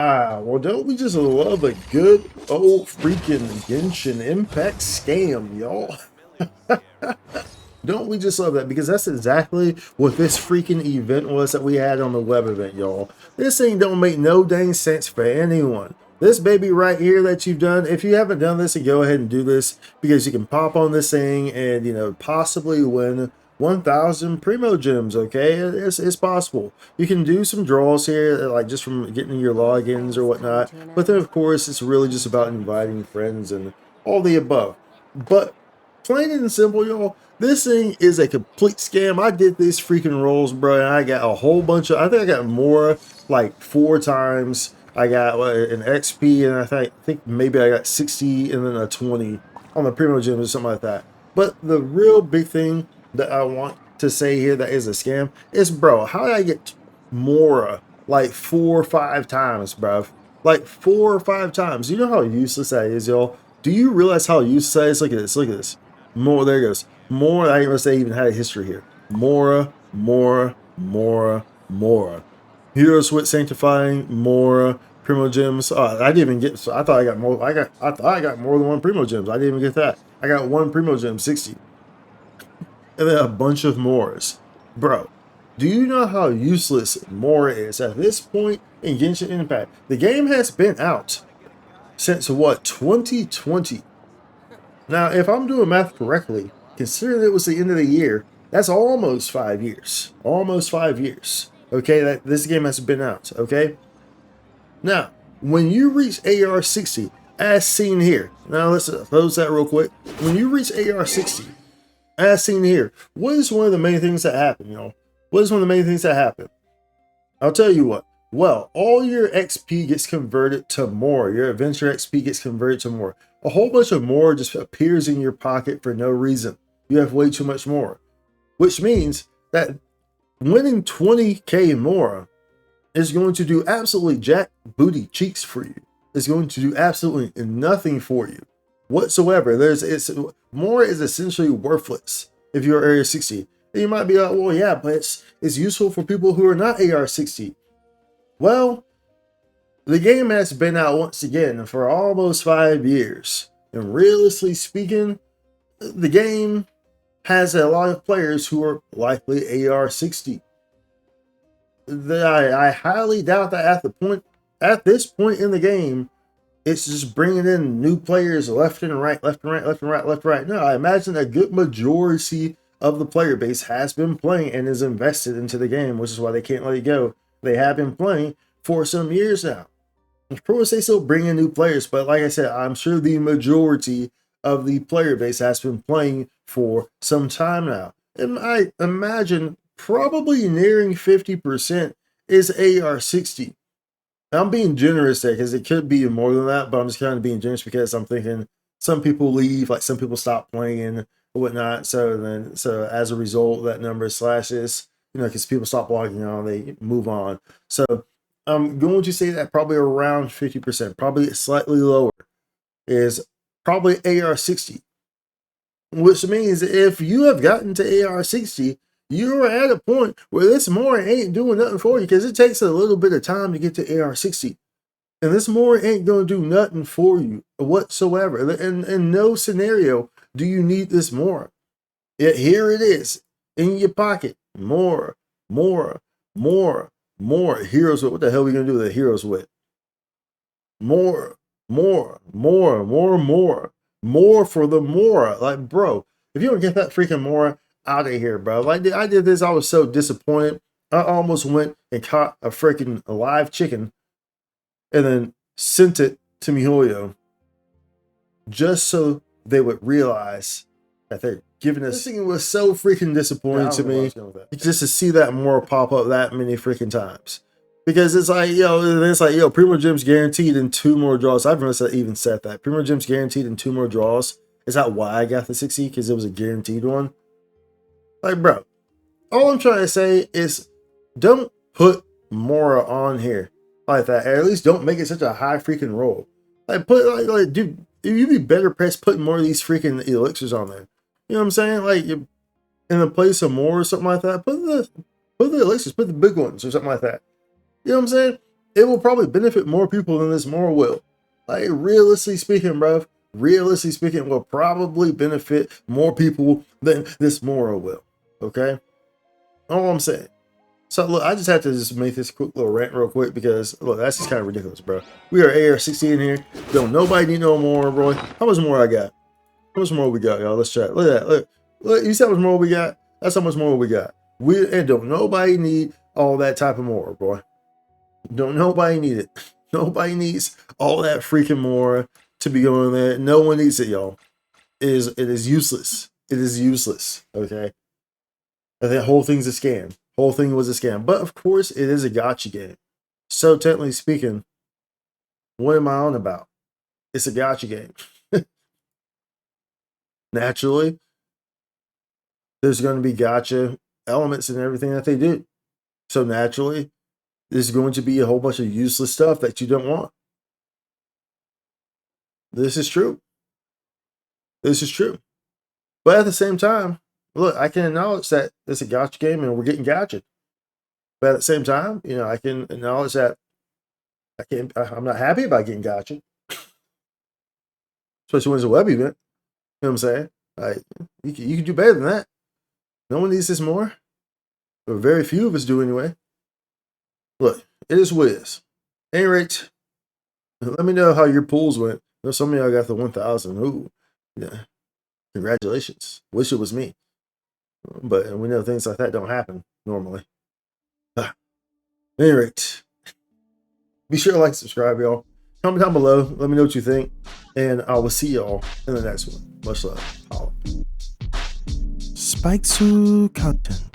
Well, don't we just love a good old freaking Genshin Impact scam, y'all? Don't we just love that? Because that's exactly what this freaking event was that we had on the web event, y'all. This thing don't make no dang sense for anyone. This baby right here that you've done, if you haven't done this, go ahead and do this because you can pop on this thing and, possibly win 1,000 Primo Gems, okay? It's possible. You can do some draws here, like just from getting your logins or whatnot. But then, of course, it's really just about inviting friends and all the above. But plain and simple, y'all, this thing is a complete scam. I did these freaking rolls, bro, and I got a whole bunch of, I think I got more like 4 times. I got an XP, and I think maybe I got 60 and then a 20 on the Primo Gems or something like that. But the real big thing that I want to say here that is a scam is, bro, how did I get Mora like 4 or 5 times, bro? Like 4 or 5 times. You know how useless that is, y'all? Do you realize how useless that is? Look at this. Look at this. More, there it goes. More, I didn't even say even had a history here. Mora, Mora, Mora, Mora. Heroes with Sanctifying, Mora, Primo Gems. I didn't even get, so I thought I got more. I thought I got more than one Primo Gems. I didn't even get that. I got one Primo Gem, 60. And then a bunch of Moras. Bro, do you know how useless Mora is at this point in Genshin Impact? The game has been out since what, 2020? Now, if I'm doing math correctly, considering it was the end of the year, that's almost 5 years. Almost 5 years. Okay, that this game has been out. Okay. Now, when you reach AR 60, as seen here, now let's close that real quick. When you reach AR 60, as seen here, what is one of the main things that happen? What is one of the main things that happen? I'll tell you what. Well, all your XP gets converted to more. Your adventure XP gets converted to more. A whole bunch of more just appears in your pocket for no reason. You have way too much more. Which means that winning 20k more is going to do absolutely jack booty cheeks for you. It's going to do absolutely nothing for you whatsoever. More is essentially worthless if you're Area 60. And you might be like, well, yeah, but it's useful for people who are not AR 60. Well, the game has been out once again for almost 5 years. And realistically speaking, the game has a lot of players who are likely AR 60. I highly doubt that at this point in the game, it's just bringing in new players left and right, left and right, left and right, left and right. No, I imagine a good majority of the player base has been playing and is invested into the game, which is why they can't let it go. They have been playing for some years now. Of course, they still bring in new players, but like I said, I'm sure the majority of the player base has been playing for some time now. And I imagine probably nearing 50% is AR 60. I'm being generous there because it could be more than that, but I'm just kind of being generous because I'm thinking some people leave, like some people stop playing or whatnot. So as a result, that number slashes, because people stop logging on, they move on. So I'm going to say that probably around 50%, probably slightly lower, is probably AR 60. Which means if you have gotten to AR 60, you're at a point where this more ain't doing nothing for you because it takes a little bit of time to get to AR 60. And this more ain't going to do nothing for you whatsoever. In no scenario do you need this more. Yet here it is in your pocket. More. Heroes with. What the hell are we going to do with the heroes with? More for the Mora. Like, bro, if you don't get that freaking Mora out of here, bro. Like, I did this, I was so disappointed. I almost went and caught a freaking live chicken and then sent it to MiHoYo just so they would realize that they're giving us. This thing was so freaking disappointing to me just to see that Mora pop up that many freaking times. Because it's like, Primo Gems guaranteed in 2 more draws. I've never even said that. Primo Gems guaranteed in 2 more draws. Is that why I got the 60? Because it was a guaranteed one? Like, bro, all I'm trying to say is don't put Mora on here like that. Or at least don't make it such a high freaking roll. Like, dude, you'd be better pressed putting more of these freaking elixirs on there. You know what I'm saying? Like, in the place of more or something like that, put the elixirs, put the big ones or something like that. You know what I'm saying? it will probably benefit more people than this Mora will. Like, realistically speaking, bro, realistically speaking, will probably benefit more people than this Mora will. Okay? All I'm saying. So look, I just have to just make this quick little rant real quick because look, that's just kind of ridiculous, bro. We are AR-16 here. Don't nobody need no more, bro. How much more I got? How much more we got, y'all? Let's check. Look at that. Look. You see how much more we got? That's how much more we got. And don't nobody need all that type of more, boy. Don't nobody need it. Nobody needs all that freaking more to be going there. No one needs it, y'all. It is useless. It is useless. Okay. And that whole thing's a scam. Whole thing was a scam. But of course, it is a gacha game. So technically speaking, what am I on about? It's a gacha game. Naturally, there's going to be gacha elements in everything that they do. So naturally, there's going to be a whole bunch of useless stuff that you don't want. This is true. This is true. But at the same time, look, I can acknowledge that it's a gacha game and we're getting gacha. But at the same time, you know, I can acknowledge that I'm not happy about getting gacha. Especially when it's a web event. You know what I'm saying? Like, you can do better than that. No one needs this more. But very few of us do anyway. Look, it is what it is. At any rate, let me know how your pools went. I know some of y'all got the 1,000. Ooh, yeah. Congratulations. Wish it was me. But we know things like that don't happen normally. At any rate, be sure to like, subscribe, y'all. Comment down below. Let me know what you think. And I will see y'all in the next one. Much love. Holla. Spike content.